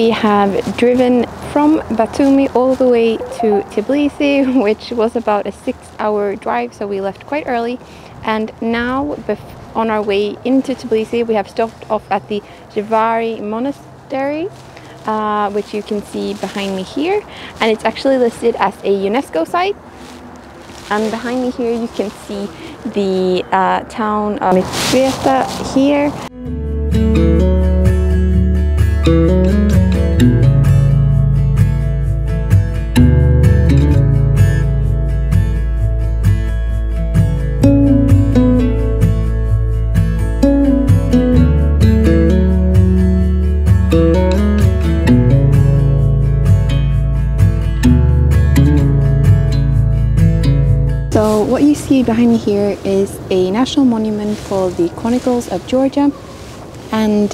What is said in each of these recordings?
we have driven from Batumi all the way to Tiblisi, which was about a 6-hour drive, so we left quite early. And now, on our way into Tbilisi, we have stopped off at the Jvari Monastery, which you can see behind me here, and it's actually listed as a UNESCO site. And behind me here you can see the town of Mtatsminda here. So what you see behind me here is a national monument called the Chronicles of Georgia, and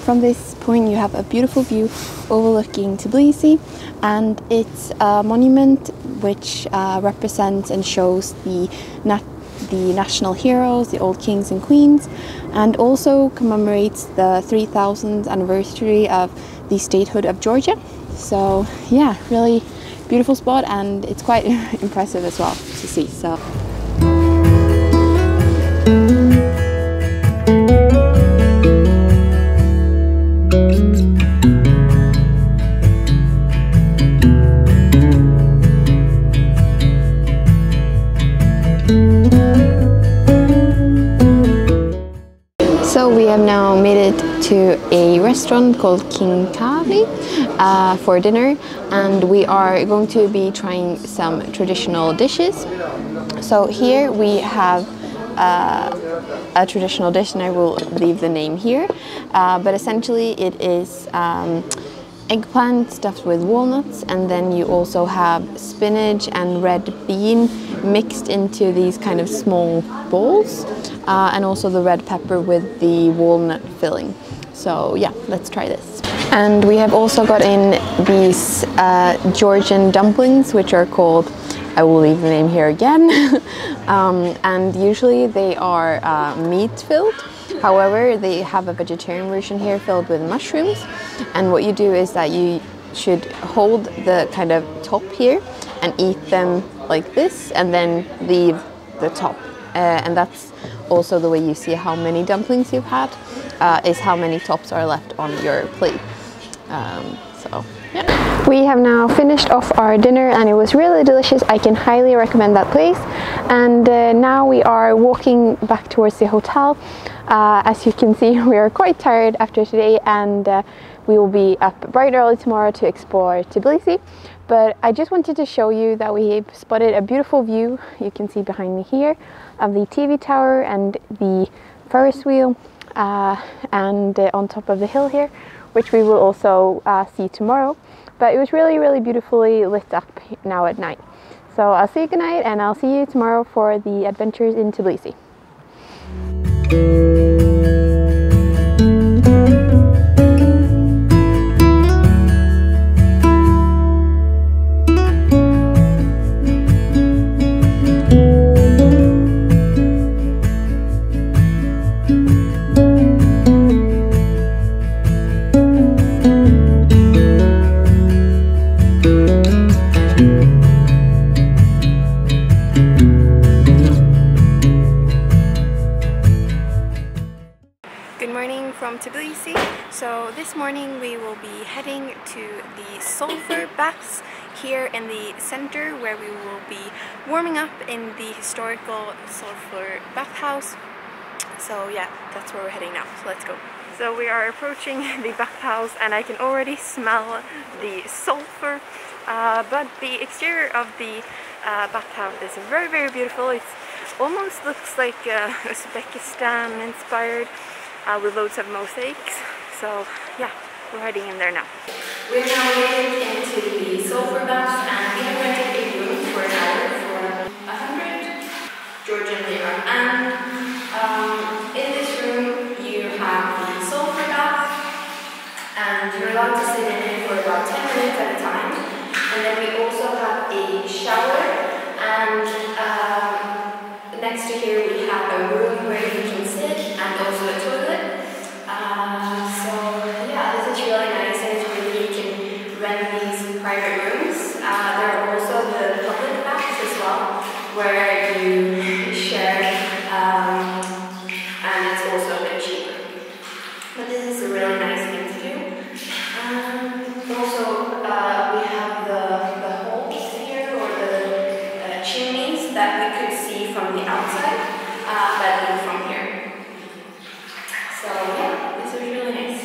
from this point you have a beautiful view overlooking Tiblisi, and it's a monument which represents and shows the national heroes, the old kings and queens, and also commemorates the 3000th anniversary of the statehood of Georgia. So yeah, really beautiful spot, and it's quite impressive as well to see. So we have now made it to a restaurant called Khinkali for dinner, and we are going to be trying some traditional dishes. So here we have a traditional dish, and I will leave the name here, but essentially it is eggplant stuffed with walnuts, and then you also have spinach and red bean mixed into these kind of small balls, and also the red pepper with the walnut filling. So yeah, let's try this. And we have also got in these Georgian dumplings, which are called, I will leave the name here again, and usually they are meat filled. However, they have a vegetarian version here filled with mushrooms, and what you do is that you should hold the kind of top here and eat them like this, and then leave the top, and that's also the way you see how many dumplings you've had, is how many tops are left on your plate. So yeah. We have now finished off our dinner, and it was really delicious. I can highly recommend that place. And now we are walking back towards the hotel. As you can see, we are quite tired after today, and we will be up bright early tomorrow to explore Tbilisi. But I just wanted to show you that we spotted a beautiful view, you can see behind me here, of the TV tower and the Ferris wheel, and on top of the hill here, which we will also see tomorrow. But it was really beautifully lit up now at night. So I'll say good night, and I'll see you tomorrow for the adventures in Tiblisi. Tbilisi. So this morning we will be heading to the sulfur baths here in the center, where we will be warming up in the historical sulfur bathhouse. So yeah, that's where we're heading now, so let's go. So we are approaching the bathhouse, and I can already smell the sulfur, but the exterior of the bathhouse is very beautiful. It almost looks like Uzbekistan inspired, with loads of mosaics. So yeah, we're heading in there now. We're now heading into the sulfur baths, and we have rented a room for an hour for 100 Georgian lira. And in this room you have the sulfur bath, and you're allowed to sit in it for about 10 minutes at a time. And then we also have a shower, and next to here we have a room where you can sit, and also a toilet. So yeah, this is really nice, and it's really private rooms. There are also the public baths as well, where you share, and it's also a bit cheaper. But this is a really nice thing to do. Also, we have the holes here, or the chimneys that we could see from the outside, but not from here. So yeah, this is really nice.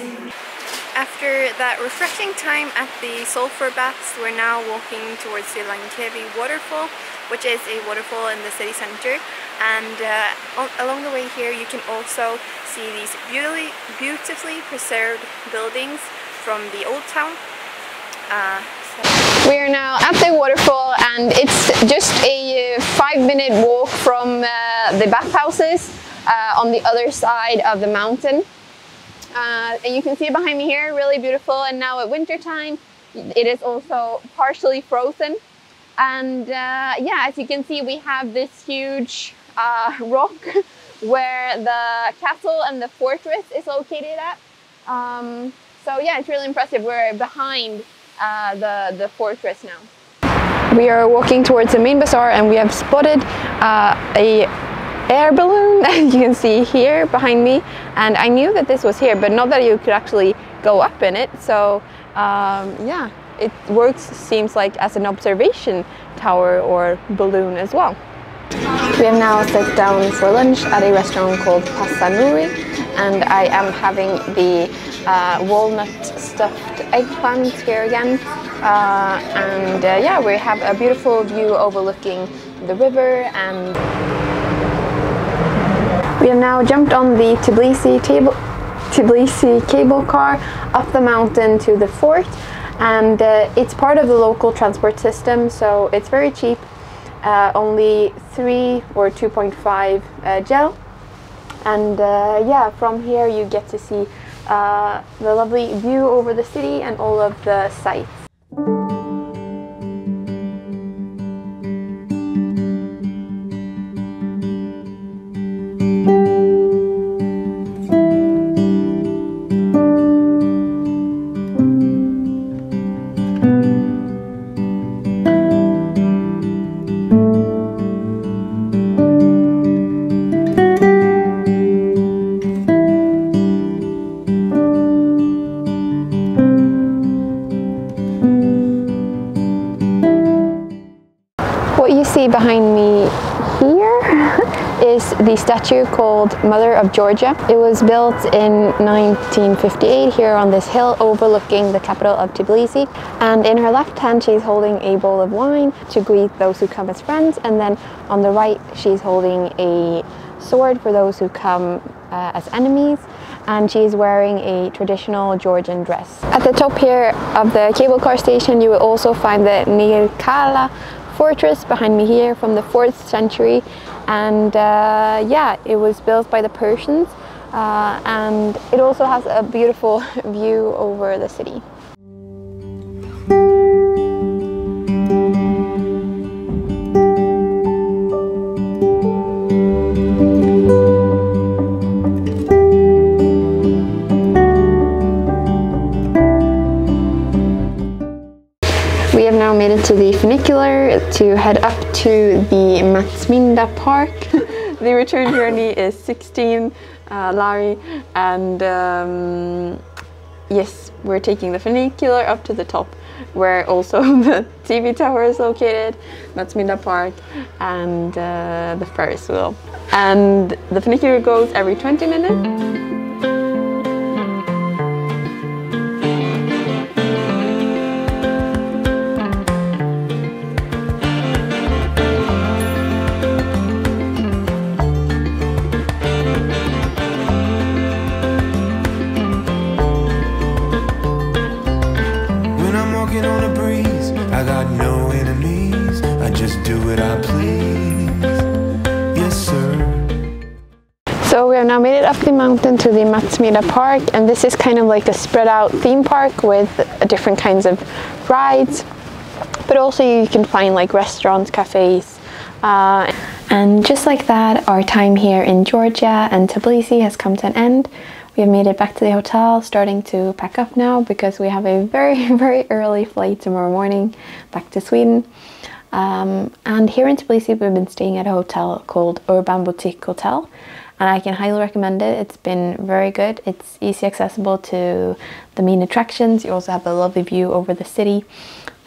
After that refreshing time at the sulfur baths, we're now walking towards the Leghvtakhevi Waterfall, which is a waterfall in the city center. And along the way here you can also see these beautifully preserved buildings from the old town. We are now at the waterfall, and it's just a 5-minute walk from the bathhouses on the other side of the mountain. And you can see it behind me here, really beautiful. And now at winter time, it is also partially frozen. And yeah, as you can see, we have this huge rock where the castle and the fortress is located at. So yeah, it's really impressive. We're behind the fortress now. We are walking towards the main bazaar, and we have spotted a air balloon that you can see here behind me, and I knew that this was here, but not that you could actually go up in it. So yeah, it works, seems like, as an observation tower or balloon as well. We have now sat down for lunch at a restaurant called Pasanuri, and I am having the walnut stuffed eggplant here again. And yeah, we have a beautiful view overlooking the river. And we have now jumped on the Tiblisi cable car up the mountain to the fort, and it's part of the local transport system, so it's very cheap, only 3 or 2.5 gel. And yeah, from here you get to see the lovely view over the city and all of the sights. What you see behind me here is the statue called Mother of Georgia. It was built in 1958 here on this hill overlooking the capital of Tiblisi. And in her left hand she's holding a bowl of wine to greet those who come as friends, and then on the right she's holding a sword for those who come as enemies, and she's wearing a traditional Georgian dress. At the top here of the cable car station you will also find the Nariqala fortress behind me here from the 4th century, and yeah, it was built by the Persians, and it also has a beautiful view over the city. We have now made it to the Funicular to head up to the Mtatsminda park. The return journey is 16 lari, and yes, we're taking the Funicular up to the top, where also the TV tower is located, Mtatsminda park, and the Ferris wheel. And the Funicular goes every 20 minutes. On a breeze, I got no enemies, I just do what I please. Yes, sir. So we have now made it up the mountain to the Mtatsminda park, and this is kind of like a spread out theme park with different kinds of rides, but also you can find like restaurants, cafes, and just like that, our time here in Georgia and Tiblisi has come to an end. We have made it back to the hotel, starting to pack up now because we have a very, very early flight tomorrow morning back to Sweden. And here in Tbilisi, we've been staying at a hotel called Urban Boutique Hotel, and I can highly recommend it. It's been very good. It's easy accessible to the main attractions. You also have a lovely view over the city.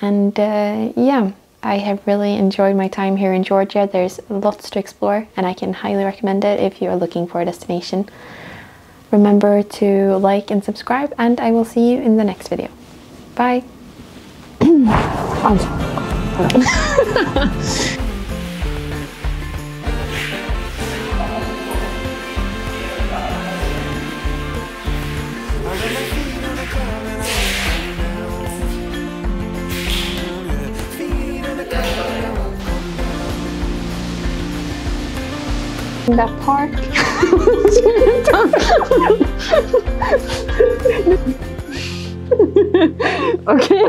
And yeah, I have really enjoyed my time here in Georgia. There's lots to explore, and I can highly recommend it if you're looking for a destination. Remember to like and subscribe, and I will see you in the next video. Bye! That park. Okay.